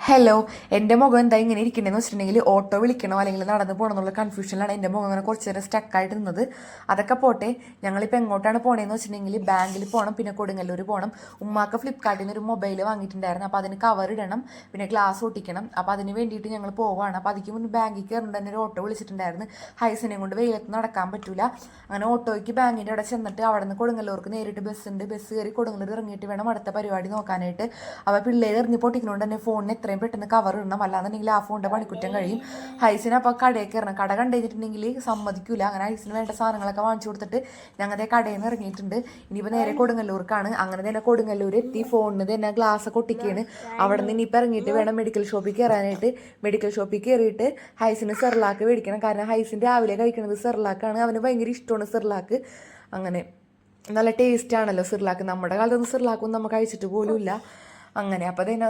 Hello, എൻ്റെ മുഖം എന്താ ഇങ്ങനെ ഇരിക്കണമെന്ന് വെച്ചിട്ടുണ്ടെങ്കിൽ ഓട്ടോ വിളിക്കണോ അല്ലെങ്കിൽ നടന്ന് പോകണം എന്നുള്ള കൺഫ്യൂഷനിലാണ് എൻ്റെ മുഖം അങ്ങനെ കുറച്ച് നേരം സ്റ്റക്കായിട്ട് നിന്നത്. അതൊക്കെ പോട്ടെ, ഞങ്ങളിപ്പോൾ എങ്ങോട്ടാണ് പോകണതെന്ന് വെച്ചിട്ടുണ്ടെങ്കിൽ ബാങ്കിൽ പോകണം, പിന്നെ കൊടുങ്ങല്ലൂർ പോകണം. ഉമ്മാക്ക് ഫ്ലിപ്കാർട്ടിൽ നിന്ന് ഒരു മൊബൈൽ വാങ്ങിയിട്ടുണ്ടായിരുന്നു. അപ്പോൾ അതിന് കവർ ഇടണം, പിന്നെ ഗ്ലാസ് ഒട്ടിക്കണം. അപ്പോൾ അതിന് വേണ്ടിയിട്ട് ഞങ്ങൾ പോവുകയാണ്. അപ്പോൾ അതിക്ക് മുന്നേ ബാങ്കിൽ കയറുമ്പോൾ തന്നെ ഒരു ഓട്ടോ വിളിച്ചിട്ടുണ്ടായിരുന്നു. ഹൈസിനെയും കൊണ്ട് വെയിലത്ത് നടക്കാൻ പറ്റില്ല. അങ്ങനെ ഓട്ടോയ്ക്ക് ബാങ്കിൻ്റെ അവിടെ ചെന്നിട്ട് അവിടെ നിന്ന് കൊടുങ്ങല്ലൂർക്ക് നേരിട്ട് ബസ്സുണ്ട്. ബസ് കയറി കൊടുങ്ങല്ലൂർ ഇറങ്ങിയിട്ട് വേണം അടുത്ത പരിപാടി നോക്കാനായിട്ട്. അപ്പോൾ പിള്ളേർ എറിഞ്ഞ് പൊട്ടിക്കുന്നതുകൊണ്ട് തന്നെ ഫോണിന് എത്രയും പെട്ടെന്ന് കവർ ഇടണം, അല്ലാന്നുണ്ടെങ്കിൽ ആ ഫോണിൻ്റെ പണിക്കുറ്റം കഴിയും. ഹൈസിന് അപ്പോൾ കടയിൽ കയറണം. കട കണ്ടുകഴിഞ്ഞിട്ടുണ്ടെങ്കിൽ സമ്മതിക്കില്ല. അങ്ങനെ ഹൈസിന് വേണ്ട സാധനങ്ങളൊക്കെ വാങ്ങിച്ചു കൊടുത്തിട്ട് ഞങ്ങളുടെ കടയിൽ നിന്ന് ഇറങ്ങിയിട്ടുണ്ട്. ഇനിയിപ്പോൾ നേരെ കൊടുങ്ങല്ലൂർക്കാണ്. അങ്ങനെ തന്നെ കൊടുങ്ങല്ലൂർ എത്തി. ഫോണിന് തന്നെ ഗ്ലാസ് ഒക്കെ ഒട്ടിക്കുകയാണ്. അവിടെ നിന്ന് ഇനിയിപ്പോൾ ഇറങ്ങിയിട്ട് വേണം മെഡിക്കൽ ഷോപ്പിൽ കയറാനായിട്ട്. മെഡിക്കൽ ഷോപ്പിൽ കയറിയിട്ട് ഹൈസിന് സെർലാക്ക് മേടിക്കണം. കാരണം ഹൈസിന് രാവിലെ കഴിക്കുന്നത് സെർലാക്കാണ്. അവന് ഭയങ്കര ഇഷ്ടമാണ് സെർലാക്ക്. അങ്ങനെ നല്ല ടേസ്റ്റ് ആണല്ലോ സിർലാക്ക്. നമ്മുടെ കാലത്തൊന്നും സിർലാക്കൊന്നും നമ്മൾ കഴിച്ചിട്ട് പോലും ഇല്ല. അങ്ങനെ അപ്പോൾ തന്നെ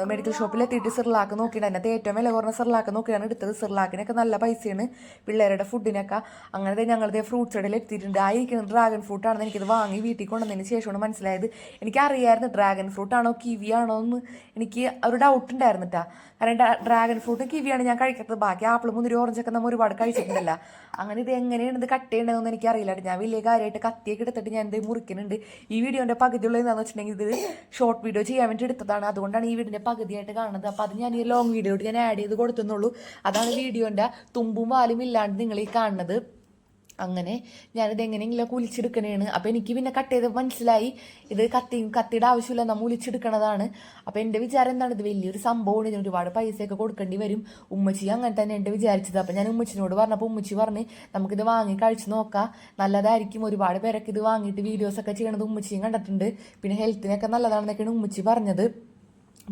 മെഡിക്കൽ ഷോപ്പിൽ എത്തിയിട്ട് സിർലാക്ക് നോക്കിയിട്ട് അതിനകത്ത് ഏറ്റവും വില കുറഞ്ഞ സിർലാക്ക് നോക്കിയാണ് എടുത്തത്. സിർലാക്കിനൊക്കെ നല്ല പൈസയാണ് പിള്ളേരുടെ ഫുഡിനൊക്കെ. അങ്ങനെ ഞങ്ങളുടെ ഫ്രൂട്ട്സ് കടയിൽ എത്തിയിട്ടുണ്ട്. ആയിരിക്കുന്നത് ഡ്രാഗൺ ഫ്രൂട്ടാണെന്ന് എനിക്കിത് വാങ്ങി വീട്ടിൽ കൊണ്ടുവന്നതിന് ശേഷമാണ് മനസ്സിലായത്. എനിക്കറിയായിരുന്നു ഡ്രാഗൺ ഫ്രൂട്ടാണോ കിവി ആണോ എന്ന് എനിക്ക് ഒരു ഡൗട്ട് ഉണ്ടായിരുന്നു കേട്ടോ. കാരണം ഡ്രാഗൺ ഫ്രൂട്ടും കിവിയാണ് ഞാൻ കഴിക്കാത്തത്. ബാക്കി ആപ്പിൾ മുന്തിരി ഓറഞ്ചൊക്കെ നമ്മൾ ഒരുപാട് കഴിച്ചിട്ടുണ്ടല്ലോ. അങ്ങനെ ഇത് എങ്ങനെയാണ് ഇത് കട്ട് ചെയ്യണമെന്നൊന്നും എനിക്കറിയില്ല. ഞാൻ വലിയ കാര്യമായിട്ട് കത്തിയൊക്കെ എടുത്തിട്ട് ഞാൻ ഇത് മുറിക്കുന്നുണ്ട്. ഈ വീഡിയോൻ്റെ പകുതിയുള്ള എന്താണെന്ന് വെച്ചിട്ടുണ്ടെങ്കിൽ ഇത് ഷോർട്ട് വീഡിയോ ചെയ്യാൻ വേണ്ടി എടുത്തതാണ്. അതുകൊണ്ടാണ് ഈ വീഡിയോൻ്റെ പകുതിയായിട്ട് കാണുന്നത്. അപ്പോൾ അത് ഞാൻ ഈ ലോങ് വീഡിയോയിട്ട് ഞാൻ ആഡ് ചെയ്ത് കൊടുത്തുന്നുള്ളൂ. അതാണ് വീഡിയോൻ്റെ തുമ്പും വാലും ഇല്ലാണ്ട് നിങ്ങൾ ഈ കാണുന്നത്. അങ്ങനെ ഞാനിത് എങ്ങനെയെങ്കിലും കുലിച്ചെടുക്കണേണ്. അപ്പോൾ എനിക്ക് പിന്നെ കട്ട് ചെയ്ത് മനസ്സിലായി ഇത് കത്തിയുടെ ആവശ്യമില്ല, നമ്മൾ ഉലിച്ചെടുക്കണതാണ്. അപ്പോൾ എൻ്റെ വിചാരം എന്താണ്, ഇത് വലിയൊരു സംഭവമാണ്, ഇതിന് ഒരുപാട് പൈസയൊക്കെ കൊടുക്കേണ്ടി വരും. ഉമ്മച്ചി അങ്ങനെ തന്നെ എൻ്റെ വിചാരിച്ചത്. അപ്പോൾ ഞാൻ ഉമ്മച്ചിനോട് പറഞ്ഞപ്പോൾ ഉമ്മച്ചി പറഞ്ഞ് നമുക്കിത് വാങ്ങി കഴിച്ച് നോക്കാം, നല്ലതായിരിക്കും. ഒരുപാട് പേരൊക്കെ ഇത് വാങ്ങിയിട്ട് വീഡിയോസൊക്കെ ചെയ്യണത് ഉമ്മച്ചിയും കണ്ടിട്ടുണ്ട്. പിന്നെ ഹെൽത്തിനൊക്കെ നല്ലതാണെന്നൊക്കെയാണ് ഉമ്മച്ചി പറഞ്ഞത്.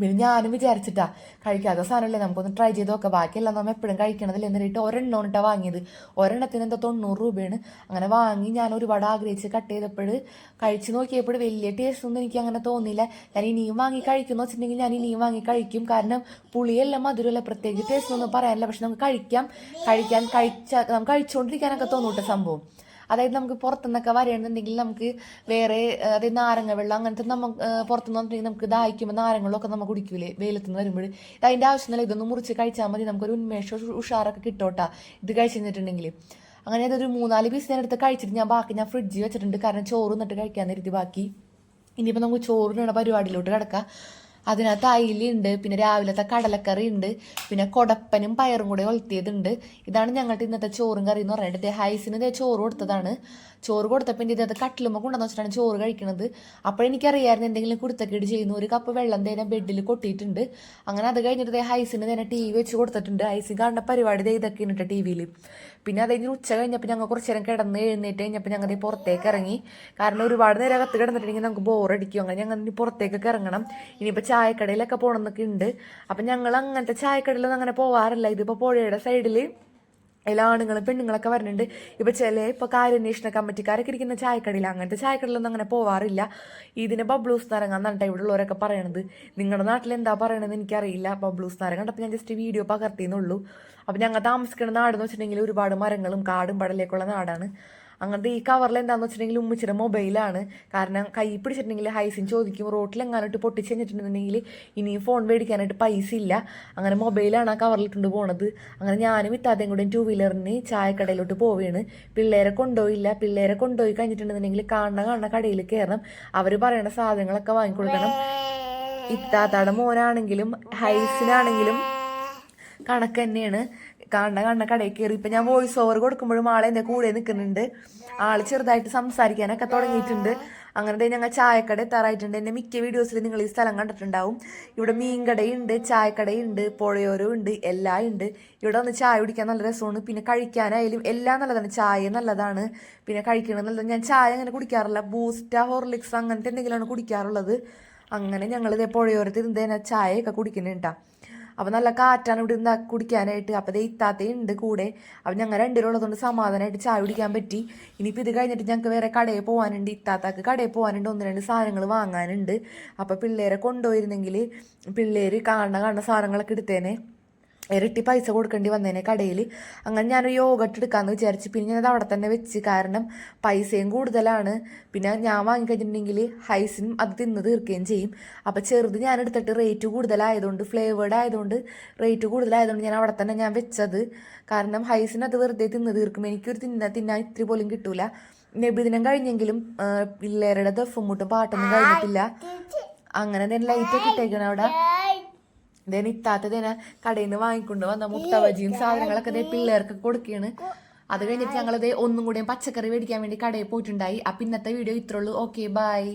പിന്നെ ഞാനും വിചാരിച്ചിട്ടാ, കഴിക്കാത്ത സാധനമല്ലേ, നമുക്കൊന്ന് ട്രൈ ചെയ്ത് നോക്കാം, ബാക്കിയെല്ലാം നമ്മൾ എപ്പോഴും കഴിക്കണതില്ല എന്നിട്ട് ഒരെണ്ണമാണ് വാങ്ങിയത്. ഒരെണ്ണത്തിന് എന്താ 90 രൂപയാണ്. അങ്ങനെ വാങ്ങി ഞാൻ ഒരുപാട് ആഗ്രഹിച്ച് കട്ട് ചെയ്തപ്പോൾ കഴിച്ച് നോക്കിയപ്പോൾ വലിയ ടേസ്റ്റ് ഒന്നും എനിക്ക് അങ്ങനെ തോന്നിയില്ല. ഞാൻ ഇനിയും വാങ്ങി കഴിക്കുമെന്ന് വെച്ചിട്ടുണ്ടെങ്കിൽ ഞാൻ ഇനിയും വാങ്ങി കഴിക്കും. കാരണം പുളിയെല്ലാം മധുരമല്ല, പ്രത്യേകിച്ച് ടേസ്റ്റ് ഒന്നും പറയാനില്ല. പക്ഷെ നമുക്ക് നമുക്ക് കഴിച്ചുകൊണ്ടിരിക്കാനൊക്കെ തോന്നൂട്ടെ സംഭവം. അതായത് നമുക്ക് പുറത്തുനിന്നൊക്കെ വരണമെന്നുണ്ടെങ്കിൽ നമുക്ക് വേറെ, അതായത് നാരങ്ങ വെള്ളം അങ്ങനത്തെ പുറത്തുനിന്ന് വന്നിട്ടുണ്ടെങ്കിൽ നമുക്ക് ദാഹിക്കുമ്പോൾ നാരങ്ങളൊക്കെ നമ്മൾ കുടിക്കൂലേ വെയിലത്തുനിന്ന് വരുമ്പോൾ. അതിൻ്റെ ആവശ്യമില്ല, ഇതൊന്നും മുറിച്ച് കഴിച്ചാൽ മതി, നമുക്കൊരു ഉന്മേഷം ഉഷാറൊക്കെ കിട്ടോട്ടാ ഇത് കഴിച്ച് കഴിഞ്ഞിട്ടുണ്ടെങ്കിൽ. അങ്ങനെ അതൊരു 3-4 പീസ് ഞാൻ എടുത്ത് കഴിച്ചിട്ട് ഞാൻ ഫ്രിഡ്ജിൽ വെച്ചിട്ടുണ്ട്. കാരണം ചോറ് എന്നിട്ട് കഴിക്കാൻ നേരത്തി ബാക്കി. ഇനിയിപ്പോൾ നമുക്ക് ചോറിനുള്ള പരിപാടിയിലോട്ട് കിടക്കാം. അതിനകത്ത് അയിലുണ്ട്, പിന്നെ രാവിലത്തെ കടലക്കറി ഉണ്ട്, പിന്നെ കൊടപ്പനും പയറും കൂടെ ഒലത്തിയതുണ്ട്. ഇതാണ് ഞങ്ങളുടെ ഇന്നത്തെ ചോറും കറി എന്ന് പറഞ്ഞിട്ട്. ഹൈസിന് ചോറ് കൊടുത്തതാണ്. ചോറ് കൊടുത്തപ്പോൾ ഇത് കട്ടിലുമ്പോൾ കൊണ്ടുവന്ന് വെച്ചിട്ടാണ് ചോറ് കഴിക്കുന്നത്. അപ്പോഴെനിക്കറിയായിരുന്നു എന്തെങ്കിലും കുടുത്തക്കേട് ചെയ്യുന്നു. ഒരു കപ്പ് വെള്ളം തന്നെ ബെഡിൽ കൊട്ടിയിട്ടുണ്ട്. അങ്ങനെ അത് കഴിഞ്ഞിട്ട് ഹൈസിന് തന്നെ TV വെച്ച് കൊടുത്തിട്ടുണ്ട്. ഹൈസിൻ കാണുന്ന പരിപാടി ഇതൊക്കെ ഉണ്ട് TV-യിൽ. പിന്നെ അത് കഴിഞ്ഞ് ഉച്ച കഴിഞ്ഞപ്പോൾ ഞങ്ങൾ കുറച്ച് നേരം കിടന്ന് എഴുന്നേറ്റ് കഴിഞ്ഞപ്പോൾ ഞങ്ങൾ പുറത്തേക്ക് ഇറങ്ങി. കാരണം ഒരുപാട് നേരം കത്ത് കിടന്നിട്ടുണ്ടെങ്കിൽ നമുക്ക് ബോറടിക്കും. അങ്ങനെ ഞങ്ങൾ ഇനി പുറത്തേക്കൊക്കെ ഇറങ്ങണം. ഇനിയിപ്പോൾ ചായക്കടയിലൊക്കെ പോകണമെന്നൊക്കെ ഉണ്ട്. അപ്പം ഞങ്ങൾ അങ്ങനത്തെ ചായക്കടയിലൊന്നും അങ്ങനെ പോവാറില്ല. ഇതിപ്പോൾ പുഴയുടെ സൈഡിൽ എല്ലാ ആണുങ്ങളും പെണ്ണുങ്ങളൊക്കെ വരുന്നുണ്ട്. ഇപ്പോൾ കാര്യാന്വേഷണ കമ്മിറ്റിക്കാരൊക്കെ ഇരിക്കുന്ന ചായക്കടയിൽ, അങ്ങനത്തെ ചായക്കടയിലൊന്നും അങ്ങനെ പോവാറില്ല. ഇതിന് ബബ്ലൂസ് നാരങ്ങ എന്നാണ് ഇവിടെ ഉള്ളവരൊക്കെ പറയണത്. നിങ്ങളുടെ നാട്ടിൽ എന്താ പറയണതെന്ന് എനിക്കറിയില്ല. ബബ്ലൂസ് നാരങ്ങ കണ്ടപ്പോൾ ഞാൻ ജസ്റ്റ് വീഡിയോ പകർത്തിയെന്നുള്ളൂ. അപ്പം ഞങ്ങൾ താമസിക്കുന്ന നാടെന്ന് വെച്ചിട്ടുണ്ടെങ്കിൽ ഒരുപാട് മരങ്ങളും കാടും പടലേക്കുള്ള നാടാണ്. അങ്ങനത്തെ ഈ കവറിൽ എന്താണെന്ന് വെച്ചിട്ടുണ്ടെങ്കിൽ ഉമ്മച്ചിയുടെ മൊബൈലാണ്. കാരണം കൈ പിടിച്ചിട്ടുണ്ടെങ്കിൽ ഹൈസിൻ ചോദിക്കും, റോട്ടിലെങ്ങാനോട്ട് പൊട്ടിച്ച് കഴിഞ്ഞിട്ടുണ്ടെങ്കിൽ ഇനിയും ഫോൺ മേടിക്കാനായിട്ട് പൈസ ഇല്ല. അങ്ങനെ മൊബൈലാണ് ആ കവറിലിട്ടുണ്ട് പോണത്. അങ്ങനെ ഞാനും ഇത്താതെയും കൂടെ 2 വീലറിന് ചായക്കടയിലോട്ട് പോവുകയാണ്. പിള്ളേരെ കൊണ്ടുപോയില്ല. പിള്ളേരെ കൊണ്ടുപോയി കഴിഞ്ഞിട്ടുണ്ടെന്നുണ്ടെങ്കിൽ കാണുന്ന കടയിൽ കയറണം. അവർ പറയണ സാധനങ്ങളൊക്കെ വാങ്ങിക്കൊടുക്കണം. ഇത്താത്താടെ മോനാണെങ്കിലും ഹൈസിനാണെങ്കിലും കണക്ക് തന്നെയാണ്. കാണുന്ന കടയിൽ കയറി. ഇപ്പം ഞാൻ വോയിസ് ഓവർ കൊടുക്കുമ്പോഴും ആളെ എൻ്റെ കൂടെ നിൽക്കുന്നുണ്ട്. ആൾ ചെറുതായിട്ട് സംസാരിക്കാനൊക്കെ തുടങ്ങിയിട്ടുണ്ട്. അങ്ങനെ ഞങ്ങൾ ചായക്കട എത്താറായിട്ടുണ്ട്. എൻ്റെ മിക്ക വീഡിയോസിൽ നിങ്ങൾ ഈ സ്ഥലം കണ്ടിട്ടുണ്ടാവും. ഇവിടെ മീൻകടയുണ്ട്, ചായക്കടയുണ്ട്, പുഴയോരവും ഉണ്ട്, എല്ലാം ഉണ്ട്. ഇവിടെ വന്ന് ചായ കുടിക്കാൻ നല്ല രസമാണ്. പിന്നെ കഴിക്കാനായാലും എല്ലാം നല്ലതാണ്. ചായ നല്ലതാണ്, പിന്നെ കഴിക്കണം നല്ലതാണ്. ഞാൻ ചായ അങ്ങനെ കുടിക്കാറില്ല. ബൂസ്റ്റ്, ഹോർലിക്സ് അങ്ങനത്തെ എന്തെങ്കിലുമാണ് കുടിക്കാറുള്ളത്. അങ്ങനെ ഞങ്ങളിതേ പുഴയോരത്ത് ഇരുന്ന് ചായയൊക്കെ കുടിക്കുന്നുണ്ടാ. അപ്പോൾ നല്ല കാറ്റാണ് ഇവിടെ നിന്ന് കുടിക്കാനായിട്ട്. അപ്പോൾ ദേ ഇത്താത്തയുണ്ട് കൂടെ. അപ്പം ഞങ്ങൾ രണ്ടുപേരുള്ളതുകൊണ്ട് സമാധാനമായിട്ട് ചായ കുടിക്കാൻ പറ്റി. ഇനിയിപ്പോൾ ഇത് കഴിഞ്ഞിട്ട് ഞങ്ങൾക്ക് വേറെ കടയിൽ പോകാനുണ്ട്. ഇത്താത്താക്ക് കടയിൽ പോകാനുണ്ട്, 1-2 സാധനങ്ങൾ വാങ്ങാനുണ്ട്. അപ്പോൾ പിള്ളേരെ കൊണ്ടുപോയിരുന്നെങ്കിൽ പിള്ളേർ കാണുന്ന സാധനങ്ങളൊക്കെ എടുത്തേനെ. ഇരട്ടി പൈസ കൊടുക്കേണ്ടി വന്നേനെ കടയിൽ. അങ്ങനെ ഞാനൊരു യോഗട്ട് എടുക്കാമെന്ന് വിചാരിച്ചു. പിന്നെ ഞാനത് അവിടെ തന്നെ വെച്ച്, കാരണം പൈസയും കൂടുതലാണ്. പിന്നെ ഞാൻ വാങ്ങിക്കഴിഞ്ഞിട്ടുണ്ടെങ്കിൽ ഹൈസിനും അത് തിന്ന് തീർക്കുകയും ചെയ്യും. അപ്പോൾ ചെറുത് ഞാൻ എടുത്തിട്ട് റേറ്റ് കൂടുതലായതുകൊണ്ട്, ഫ്ലേവേർഡ് ആയതുകൊണ്ട് റേറ്റ് കൂടുതലായതുകൊണ്ട് ഞാൻ അവിടെ തന്നെ ഞാൻ വെച്ചത്. കാരണം ഹൈസിന് അത് വെറുതെ തിന്ന് തീർക്കും, എനിക്കൊരു തിന്നാൻ ഇത്തിരി പോലും കിട്ടൂല. നബിദിനം കഴിഞ്ഞെങ്കിലും പിള്ളേരുടെ ദഫും മുട്ടും പാട്ടൊന്നും കഴിഞ്ഞിട്ടില്ല. അങ്ങനെ തന്നെ ലൈറ്റൊക്കെ ഇട്ടേക്കണം അവിടെ. ഇത്താത്തതേനെ കടയിൽ നിന്ന് വാങ്ങിക്കൊണ്ട് വന്ന മുട്ട ബജിയും സാധനങ്ങളൊക്കെ പിള്ളേർക്ക് കൊടുക്കുകയാണ്. അത് കഴിഞ്ഞിട്ട് ഞങ്ങളത് ഒന്നും കൂടി പച്ചക്കറി മേടിക്കാൻ വേണ്ടി കടയിൽ പോയിട്ടുണ്ടായി. അപ്പം ഇന്നത്തെ വീഡിയോ ഇത്രയുള്ളൂ. Okay, by.